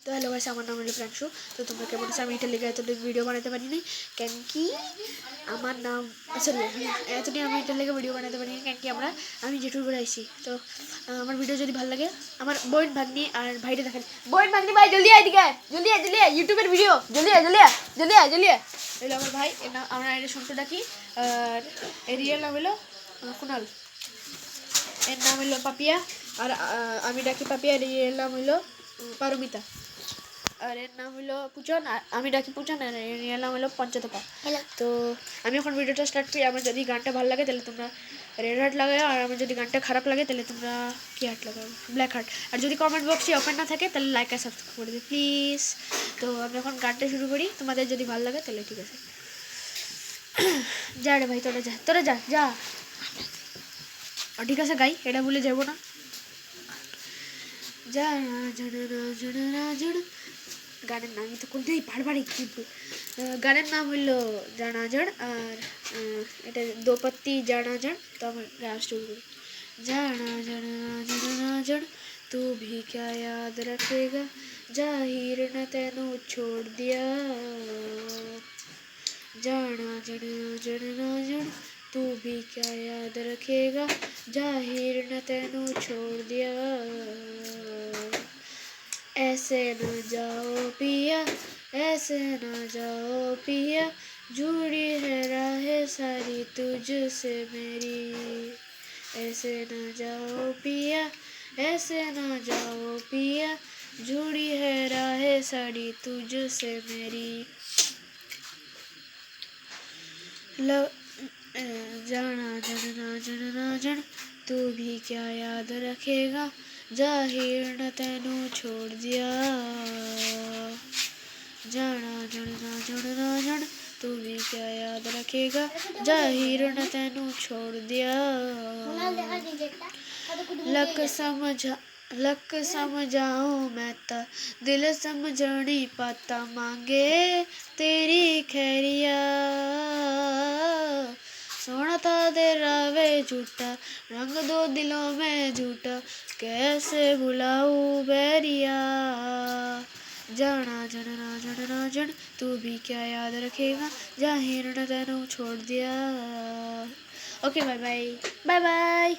তো hello guys, আমার নাম হলো প্রাংশু। তো তোমরা কেমন আছো? আমি এটা লেগে এতদিন ভিডিও বানাতে পারিনি কেন কি আমার নাম সরি এতদিন আমি এটা লেগে ভিডিও বানাতে পারিনি কেন কি আমি জেঠুর করে আইছি। তো আমার ভিডিও যদি ভালো লাগে আমার বোন ভাগ্নি আর ভাইরে দেখেন। বোন ভাগ্নি ভাই জলদি আয়, দিকে জলদি আয়, জলদি আয়, ইউটিউবের ভিডিও জলদি আয়, জলদি আয়, জলদি আয়, জলদি আয়। এলো আমার ভাই, এর নাম আমরা এটা সন্টু ডাকি। আর এর রিয়েল নাম হলো কুনাল, এর নাম হলো পাপিয়া। আর আমি ডাকি পাপিয়া, এর রিয়েল নাম হলো পারমিতা। আর এর নাম হলো পুচন, আর আমি ডাকি পুচন, আর এর রিয়েল নাম হলো পঞ্চতপা। তো আমি এখন ভিডিওটা স্টার্ট করি। আমার যদি গানটা ভালো লাগে তাহলে তোমরা রেড হার্ট লাগাও, আর আমার যদি গানটা খারাপ লাগে তাহলে তোমরা কি হার্ট লাগাও, ব্ল্যাক হার্ট। আর যদি কমেন্ট বক্সে ওপেন না থাকে তাহলে লাইক আর সাবস্ক্রাইব করে দিও প্লিজ। তো আমি এখন গানটা শুরু করি, তোমাদের যদি ভালো লাগে তাহলে ঠিক আছে। যা রে ভাই, তোরা যা, তোরা যা যা। ঠিক আছে গাই, এটা ভুলে যাবো না। যা জন গানের নাম তো কোনটাই বারবারই কিন্তু গানের নাম হলো জানাজড়। আর এটা দোপত্তি জানাজড়। তো আমার গান শুরু করি। জানাজড় तू भी क्या याद रखेगा, जाहिर न तेनू छोड़ दिया। जाना तू भी क्या याद रखेगा, जाहिर न तेनू छोड़ दिया। ऐसे न जाओ पिया, ऐसे न जाओ पिया, जुड़ी है राहें सारी तुझसे मेरी। ऐसे न जाओ पिया, ऐसे न जाओ पिया, जुड़ी है राहें सारी तुझसे मेरी। जाना तू भी क्या याद रखेगा, जाहिर न तेनू छोड़ दिया। जाना तू भी क्या याद रखेगा, जाहिर न तेनू छोड़ दिया। लक समझाऊं मैं ता दिल समझनी पाता, मांगे तेरी खैरिया। सोना था तेरा वे झूठा, रंग दो दिलों में झूठा, कैसे भुलाऊं बैरिया। जाना तू भी क्या याद रखेगा, जाहिर न तेनू छोड़ दिया। Okay bye bye bye bye.